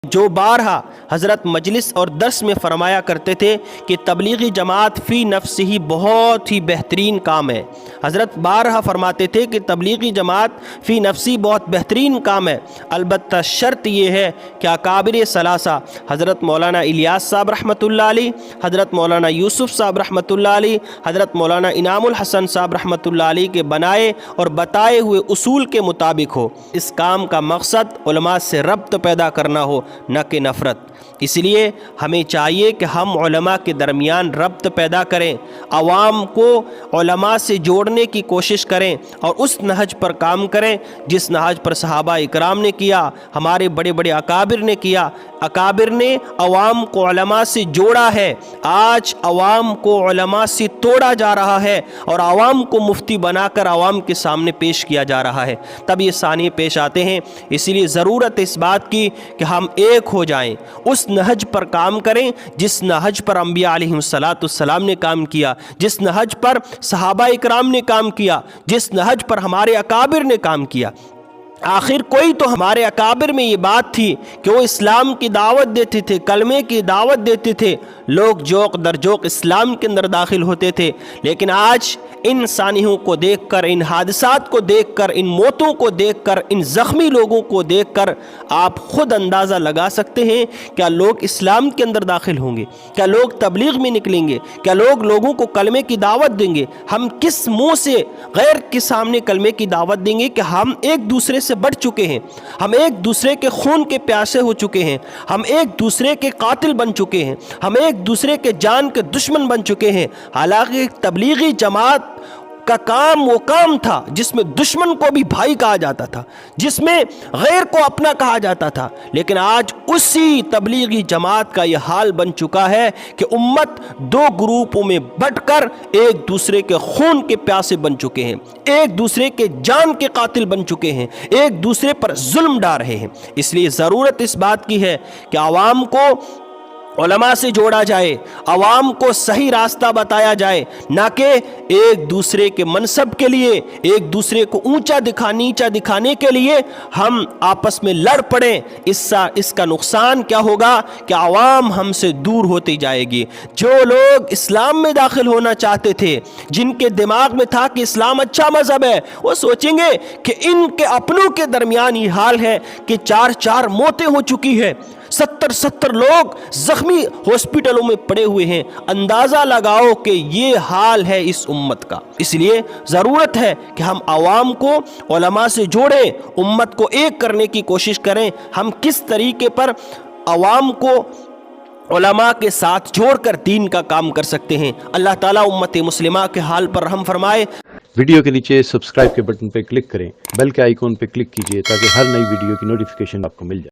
جو بارہا حضرت مجلس اور درس میں فرمایا کرتے تھے کہ تبلیغی جماعت فی نفس ہی بہت ہی بہترین کام ہے۔ حضرت بارہا فرماتے تھے کہ تبلیغی جماعت فی نفسی بہت بہترین کام ہے، البتہ شرط یہ ہے کہ اکابر ثلاثہ حضرت مولانا الیاس صاحب رحمۃ اللہ علیہ، حضرت مولانا یوسف صاحب رحمۃ اللہ علیہ، حضرت مولانا انعام الحسن صاحب رحمۃ اللہ علیہ کے بنائے اور بتائے ہوئے اصول کے مطابق ہو۔ اس کام کا مقصد علماء سے ربط پیدا کرنا ہو، نہ کہ نفرت۔ اس لیے ہمیں چاہیے کہ ہم علماء کے درمیان ربط پیدا کریں، عوام کو علماء سے جوڑنے کی کوشش کریں اور اس نہج پر کام کریں جس نہج پر صحابہ اکرام نے کیا، ہمارے بڑے بڑے اکابر نے کیا۔ اکابر نے عوام کو علماء سے جوڑا ہے، آج عوام کو علماء سے توڑا جا رہا ہے اور عوام کو مفتی بنا کر عوام کے سامنے پیش کیا جا رہا ہے، تب یہ سانحے پیش آتے ہیں۔ اسی لیے ضرورت اس بات کی کہ ہم ایک ہو جائیں، اس نہج پر کام کریں جس نہج پر انبیاء علیہ السلام نے کام کیا، جس نہج پر صحابہ اکرام نے کام کیا، جس نہج پر ہمارے اکابر نے کام کیا۔ آخر کوئی تو ہمارے اکابر میں یہ بات تھی کہ وہ اسلام کی دعوت دیتے تھے، کلمے کی دعوت دیتے تھے، لوگ جوق در جوق اسلام کے اندر داخل ہوتے تھے۔ لیکن آج ان سانحوں کو دیکھ کر، ان حادثات کو دیکھ کر، ان موتوں کو دیکھ کر، ان زخمی لوگوں کو دیکھ کر آپ خود اندازہ لگا سکتے ہیں کیا لوگ اسلام کے اندر داخل ہوں گے، کیا لوگ تبلیغ میں نکلیں گے، کیا لوگ لوگوں کو کلمے کی دعوت دیں گے۔ ہم کس منہ سے غیر کے سامنے کلمے کی دعوت دیں گے کہ ہم ایک دوسرے سے بڑھ چکے ہیں، ہم ایک دوسرے کے خون کے پیاسے ہو چکے ہیں، ہم ایک دوسرے کے قاتل بن چکے ہیں، ہم ایک دوسرے کے جان کے دشمن بن چکے ہیں۔ حالانکہ تبلیغی جماعت کا کام وہ کام تھا جس میں دشمن کو بھی بھائی کہا جاتا تھا، جس میں غیر کو اپنا کہا جاتا تھا، لیکن آج اسی تبلیغی جماعت کا یہ حال بن چکا ہے کہ امت دو گروپوں میں بٹ کر ایک دوسرے کے خون کے پیاسے بن چکے ہیں، ایک دوسرے کے جان کے قاتل بن چکے ہیں، ایک دوسرے پر ظلم ڈال رہے ہیں۔ اس لیے ضرورت اس بات کی ہے کہ عوام کو علماء سے جوڑا جائے، عوام کو صحیح راستہ بتایا جائے، نہ کہ ایک دوسرے کے منصب کے لیے، ایک دوسرے کو اونچا نیچا دکھانے کے لیے ہم آپس میں لڑ پڑیں۔ اس کا نقصان کیا ہوگا کہ عوام ہم سے دور ہوتی جائے گی۔ جو لوگ اسلام میں داخل ہونا چاہتے تھے، جن کے دماغ میں تھا کہ اسلام اچھا مذہب ہے، وہ سوچیں گے کہ ان کے اپنوں کے درمیان یہ حال ہے کہ 4 موتیں ہو چکی ہیں، 70 لوگ زخمی ہاسپٹلوں میں پڑے ہوئے ہیں۔ اندازہ لگاؤ کہ یہ حال ہے اس امت کا۔ اس لیے ضرورت ہے کہ ہم عوام کو علماء سے جوڑیں، امت کو ایک کرنے کی کوشش کریں۔ ہم کس طریقے پر عوام کو علماء کے ساتھ جوڑ کر دین کا کام کر سکتے ہیں۔ اللہ تعالیٰ امت مسلمہ کے حال پر رحم فرمائے۔ ویڈیو کے نیچے سبسکرائب کے بٹن پہ کلک کریں، بیل کے آئیکن پہ کلک کیجئے تاکہ ہر نئی ویڈیو کی نوٹیفیکیشن آپ کو مل جائے۔